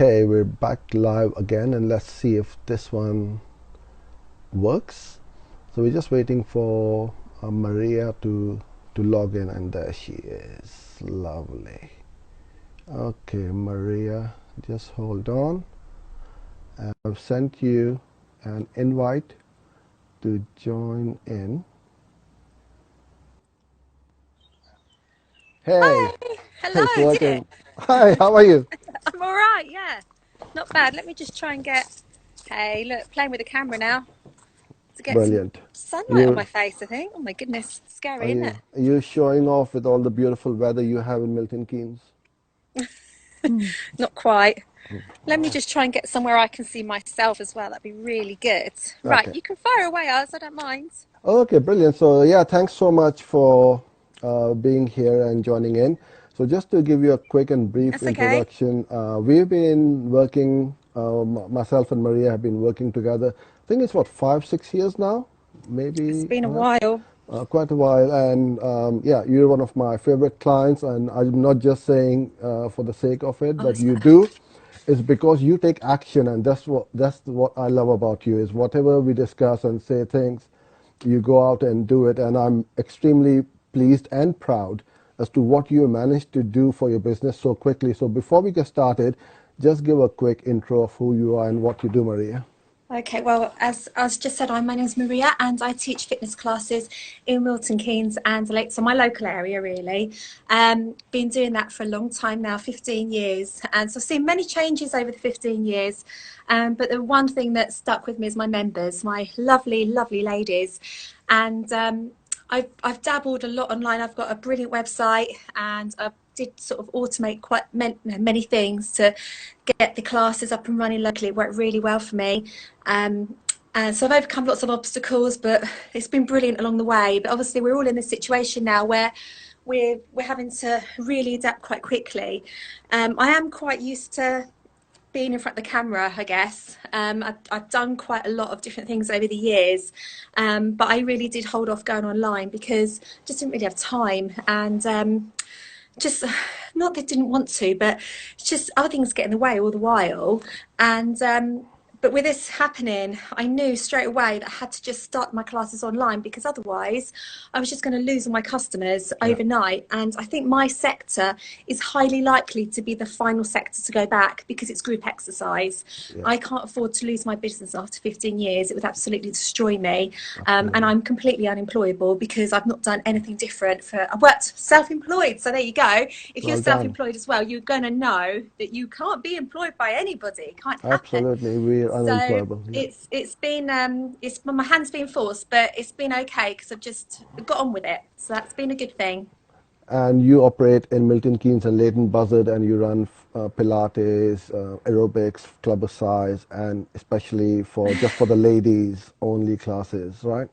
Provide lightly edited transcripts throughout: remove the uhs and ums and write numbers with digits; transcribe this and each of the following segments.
Okay, we're back live again, and let's see if this one works. So we're just waiting for Maria to log in, and there she is. Lovely. Okay, Maria, just hold on. I've sent you an invite to join in. Hey, Hi, hello, it's did it? working. Hi, how are you? I'm all right, yeah. Not bad. Let me just try and get. Hey, look, playing with the camera now to get some Brilliant. sunlight on You my face, I think. Oh my goodness, are scary, isn't it? you showing off with all the beautiful weather you have in Milton Keynes? Not quite. Let me just try and get somewhere I can see myself as well. That'd be really good. Right, Okay. you can fire away, us. I don't mind. Okay, brilliant. So yeah, thanks so much for being here and joining in. So just to give you a quick and brief That's okay. introduction, we've been working, myself and Maria have been working together. I think it's what, 5, 6 years now, It's maybe been a less, while. quite a while. And yeah, you're one of my favorite clients, and I'm not just saying for the sake of it, Oh, but is you that? do. It's because you take action, and that's what I love about you. Is whatever we discuss and say things, you go out and do it. And I'm extremely pleased and proud as to what you managed to do for your business so quickly. So before we get started, just give a quick intro of who you are and what you do, Maria. Okay, well, as just said, my name is Maria and I teach fitness classes in Milton Keynes and so my local area really. Been doing that for a long time now, 15 years. And so I've seen many changes over the 15 years. But the one thing that stuck with me is my members, my lovely, lovely ladies. And I've dabbled a lot online. I've got a brilliant website and I did sort of automate quite many things to get the classes up and running locally. It worked really well for me. And so I've overcome lots of obstacles, but it's been brilliant along the way. But obviously we're all in this situation now where we're having to really adapt quite quickly. I am quite used to being in front of the camera, I guess. I've done quite a lot of different things over the years, but I really did hold off going online because I just didn't really have time and just not that I didn't want to, but it's just other things get in the way all the while. And but with this happening, I knew straight away that I had to just start my classes online because otherwise I was just going to lose all my customers Yeah, overnight. And I think my sector is highly likely to be the final sector to go back because it's group exercise. yeah, I can't afford to lose my business after 15 years. It would absolutely destroy me. And absolutely. I'm completely unemployable because I've not done anything different I've worked self-employed. So there you go. If you're Well done. self-employed as well, you're going to know that you can't be employed by anybody. It can't happen. Absolutely, we're So unemployable. Yeah. it's been it's my hand's been forced, but it's been okay because I've just got on with it. So that's been a good thing. And you operate in Milton Keynes and Leighton Buzzard, and you run Pilates, aerobics, club size, and especially for just for the ladies only classes, right?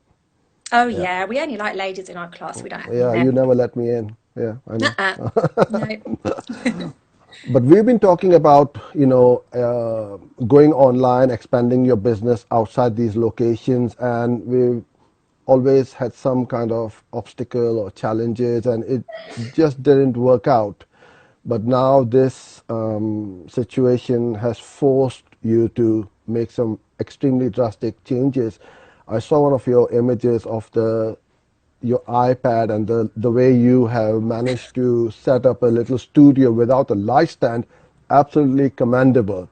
Oh Yeah. yeah, we only like ladies in our class. We don't have any Yeah, you men. never let me in. Yeah, I know. Uh-uh. No. But we've been talking about, going online, expanding your business outside these locations, and we've always had some kind of obstacle or challenges, and it just didn't work out. But now this situation has forced you to make some extremely drastic changes. I saw one of your images of the your iPad and the way you have managed to set up a little studio without a light stand, absolutely commendable.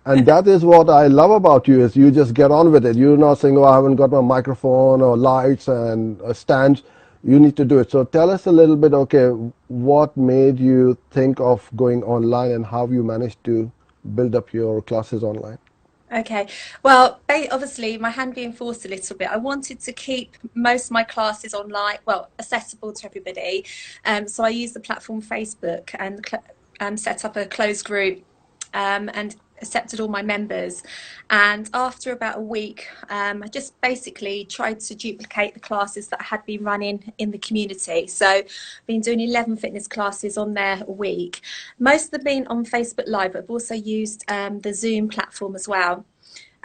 And that is what I love about you is you just get on with it. You're not saying, oh, I haven't got my microphone or lights and stands. You need to do it. So tell us a little bit, okay, what made you think of going online and how you managed to build up your classes online? Okay. Well, obviously, my hand being forced a little bit, I wanted to keep most of my classes online, well, accessible to everybody. So I used the platform Facebook and set up a closed group and accepted all my members. And after about a week, I just basically tried to duplicate the classes that I had been running in the community. So I've been doing 11 fitness classes on there a week. Most of them been on Facebook Live, but I've also used the Zoom platform as well.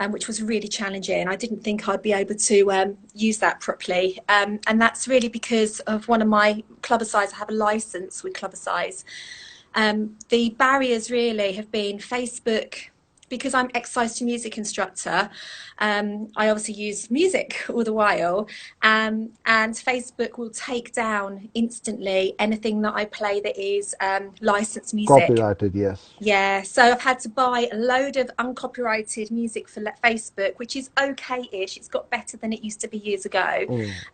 Which was really challenging. I didn't think I'd be able to use that properly. And that's really because of one of my Clubber Size. I have a license with Clubber Size. The barriers really have been Facebook. Because I'm exercise to music instructor, I obviously use music all the while, and Facebook will take down instantly anything that I play that is licensed music. Copyrighted, yes. Yeah, so I've had to buy a load of uncopyrighted music for Facebook, which is okay-ish. It's got better than it used to be years ago.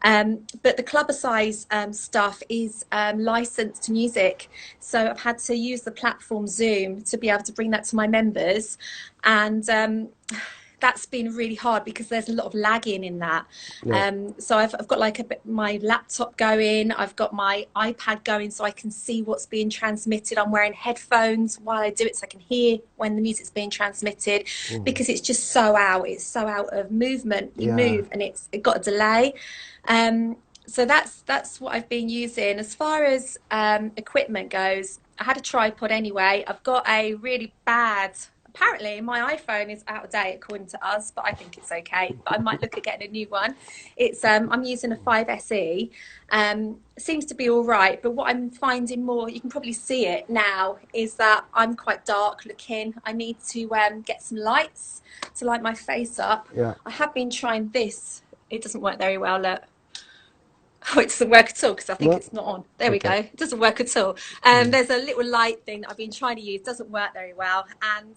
Mm. But the clubber size stuff is licensed to music. So I've had to use the platform Zoom to be able to bring that to my members. And that's been really hard because there's a lot of lagging in that. Yeah. So I've got like my laptop going, I've got my iPad going so I can see what's being transmitted. I'm wearing headphones while I do it so I can hear when the music's being transmitted because it's just it's so out of movement. You Yeah. move and it got a delay. So that's what I've been using. As far as equipment goes, I had a tripod anyway. I've got a really bad. Apparently, my iPhone is out of date according to us, but I think it's okay. But I might look at getting a new one. It's I'm using a 5SE. Seems to be all right, but what I'm finding more, you can probably see it now, is that I'm quite dark looking. I need to get some lights to light my face up. Yeah. I have been trying this. It doesn't work very well. Look. Oh, it doesn't work at all because I think Well, it's not on. There we go. okay. It doesn't work at all. There's a little light thing that I've been trying to use. Doesn't work very well. And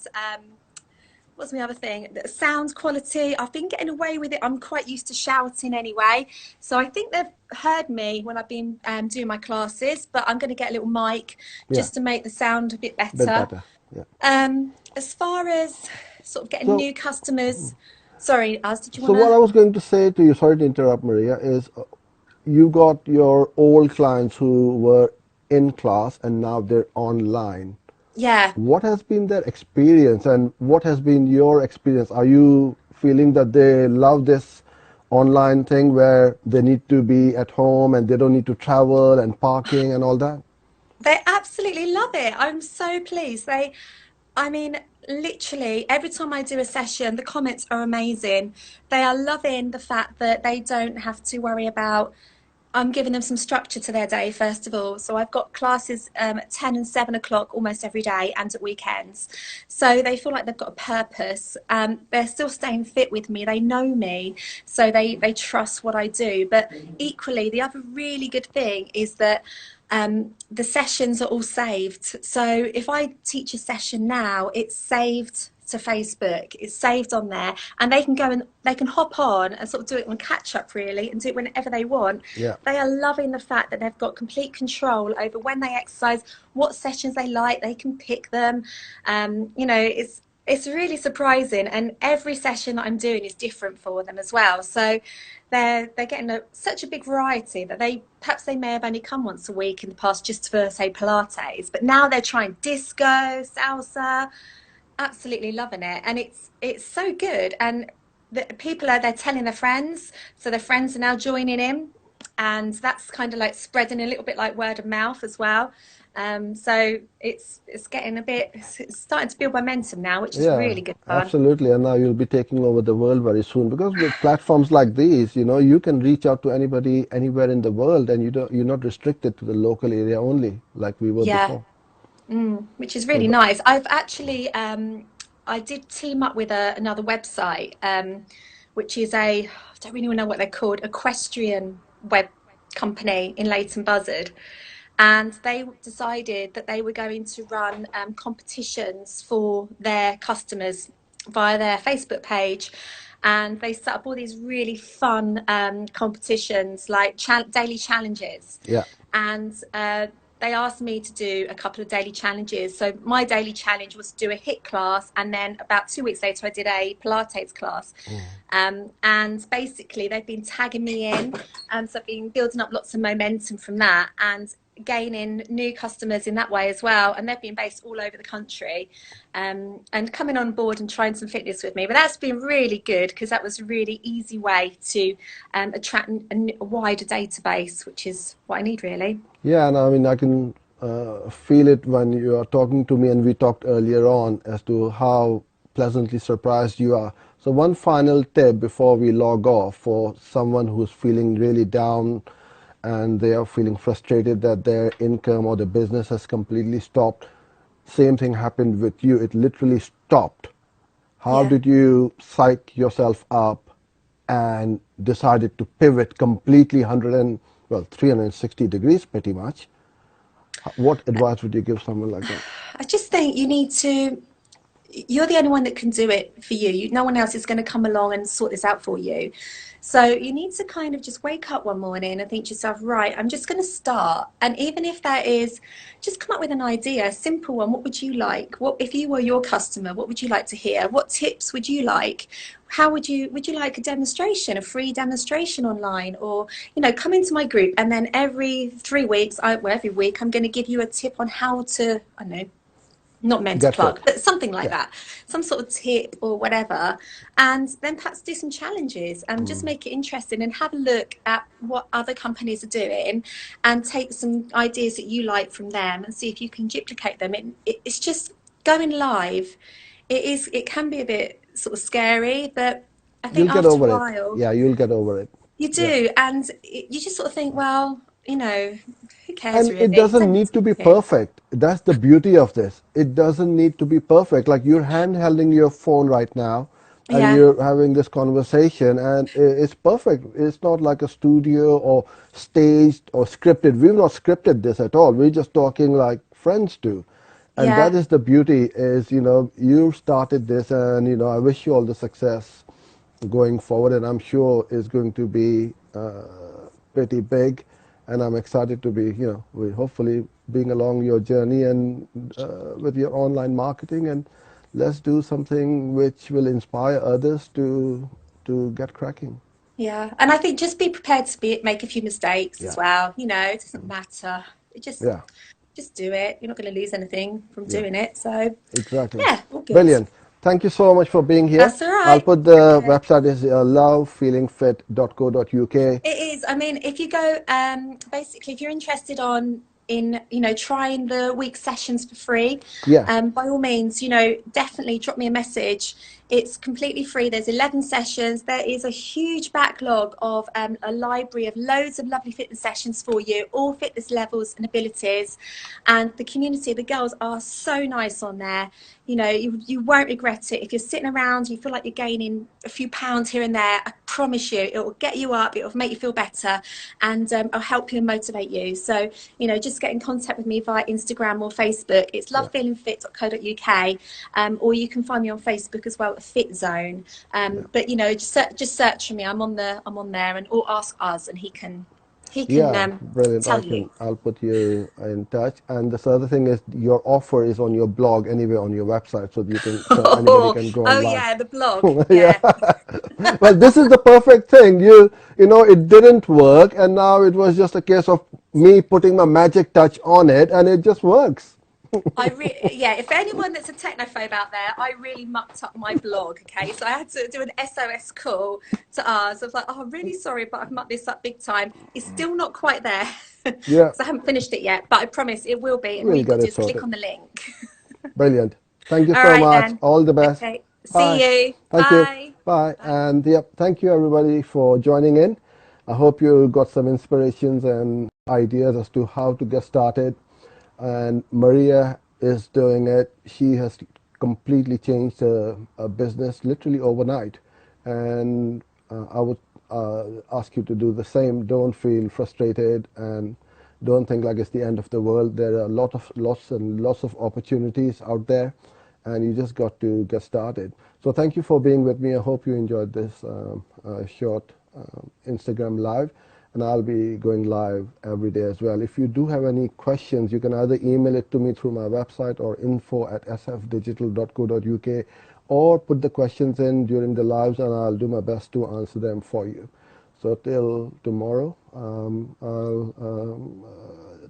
what's my other thing? The sound quality. I've been getting away with it. I'm quite used to shouting anyway. So I think they've heard me when I've been doing my classes. But I'm going to get a little mic Yeah. just to make the sound a bit Bit better. better. Yeah. As far as sort of getting So, new customers. Sorry, Az, did you so want what I to? was going to say to you, sorry to interrupt, Maria, is you got your old clients who were in class and now they're online. Yeah. What has been their experience and what has been your experience? Are you feeling that they love this online thing where they need to be at home and they don't need to travel and parking and all that? They absolutely love it. I'm so pleased. I mean, literally every time I do a session, the comments are amazing. They are loving the fact that they don't have to worry about. I'm giving them some structure to their day, first of all. So I've got classes at 10 and 7 o'clock almost every day and at weekends. So they feel like they've got a purpose. They're still staying fit with me. They know me. So they trust what I do. But equally, the other really good thing is that the sessions are all saved. So if I teach a session now, it's saved to Facebook, it's saved on there, and they can go and they can hop on and sort of do it on catch up really and do it whenever they want. Yeah. They are loving the fact that they've got complete control over when they exercise, what sessions they like, they can pick them. It's really surprising, and every session that I'm doing is different for them as well. So they're getting such a big variety that they may have only come once a week in the past just for say Pilates, but now they're trying disco, salsa, absolutely loving it, and it's so good. And the people they're telling their friends, so their friends are now joining in, and that's kind of like spreading a little bit like word of mouth as well. So it's getting it's starting to build momentum now, which is Yeah, really good fun. absolutely. And now you'll be taking over the world very soon because with platforms like these, you can reach out to anybody anywhere in the world and you're not restricted to the local area only like we were Yeah, before. which is So really nice. I've actually I did team up with another website, which is I don't really know what they're called, equestrian web company in Leighton Buzzard. And they decided that they were going to run competitions for their customers via their Facebook page. And they set up all these really fun competitions like daily challenges. yeah. And they asked me to do a couple of daily challenges. So my daily challenge was to do a HIIT class, and then about 2 weeks later, I did a Pilates class. And basically, they've been tagging me in, so I've been building up lots of momentum from that and gaining new customers in that way as well. And they've been based all over the country, and coming on board and trying some fitness with me. But that's been really good because that was a really easy way to attract a wider database, which is what I need really. Yeah, and I mean, I can feel it when you are talking to me, and we talked earlier on as to how pleasantly surprised you are. So, one final tip before we log off for someone who's feeling really down and they are feeling frustrated that their income or their business has completely stopped. Same thing happened with you. It literally stopped. How Yeah. did you psych yourself up and decided to pivot completely 360 degrees pretty much? What advice would you give someone like that? I just think you need to, you're the only one that can do it for you. No one else is going to come along and sort this out for you. So you need to kind of just wake up one morning and think to yourself, right, I'm just going to start. And even if that is, just come up with an idea, a simple one. What would you like? What if you were your customer? What would you like to hear? What tips would you like? How would you like a demonstration, a free demonstration online, or come into my group and then every 3 weeks, every week, I'm going to give you a tip on how to, I don't know, not meant to Get plug, fit. but something like Yeah. that, some sort of tip or whatever. And then perhaps do some challenges and just make it interesting and have a look at what other companies are doing and take some ideas that you like from them and see if you can duplicate them. It's just going live. It can be a bit sort of scary, but I think You'll get after a over it. while Yeah, you'll get over it. you Yeah. do, and you just sort of think, well, who cares And it really? doesn't Don't need need to to be be anything. perfect. That's the beauty of this. It doesn't need to be perfect. Like you're handholding your phone right now and Yeah, you're having this conversation and it's perfect. It's not like a studio or staged or scripted. We've not scripted this at all. We're just talking like friends do. And that yeah. is the beauty is, you started this and, I wish you all the success going forward, and I'm sure it's going to be pretty big. And I'm excited to be, we hopefully being along your journey and with your online marketing, and let's do something which will inspire others to get cracking. Yeah, and I think just be prepared to make a few mistakes as Yeah, well. It doesn't matter. It yeah, just do it. You're not going to lose anything from yeah, doing it. So, exactly. yeah, all good. Brilliant. Thank you so much for being here. That's all I'll right. put the Okay. website is lovefeelingfit.co.uk. It is. I mean, if you go, basically, if you're interested in trying the week sessions for free, Yeah, by all means, definitely drop me a message. It's completely free. There's 11 sessions. There is a huge backlog of a library of loads of lovely fitness sessions for you, all fitness levels and abilities. And the community, the girls are so nice on there. You won't regret it. If you're sitting around, you feel like you're gaining a few pounds here and there, I promise you, it will get you up, it will make you feel better, and I'll help you and motivate you. So, just get in contact with me via Instagram or Facebook. It's yeah, lovefeelingfit.co.uk, or you can find me on Facebook as well at Fit Zone. yeah. But just search for me. I'm on there, and or ask us, and he can Yeah, brilliant. tell you. I'll put you in touch. And this other thing is your offer is on your blog anyway on your website, so you can so anybody Oh, can go oh online. yeah, the blog. Yeah. Yeah. Well, this is the perfect thing. It didn't work, and now it was just a case of me putting my magic touch on it, and it just works. Yeah, if anyone that's a technophobe out there, I really mucked up my blog. Okay, so I had to do an SOS call to ours. I was like, oh, I'm really sorry, but I've mucked this up big time. It's still not quite there Yeah, because I haven't finished it yet, but I promise it will be. And all we'll you've got get to do it is click sorted. on the link. Brilliant. Thank you All so right, much. then. All the best. Okay, Bye. see you. Thank you. Bye. Bye. Bye. And yep, thank you everybody for joining in. I hope you got some inspirations and ideas as to how to get started. And Maria is doing it. She has completely changed her business literally overnight. And I would ask you to do the same. Don't feel frustrated and don't think like it's the end of the world. There are lots and lots of opportunities out there, and you just got to get started. So thank you for being with me. I hope you enjoyed this short Instagram live, and I'll be going live every day as well. If you do have any questions, you can either email it to me through my website or info@sfdigital.co.uk, or put the questions in during the lives, and I'll do my best to answer them for you. So till tomorrow, I'll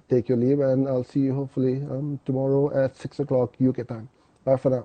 take your leave, and I'll see you hopefully tomorrow at 6 o'clock UK time. Bye for now.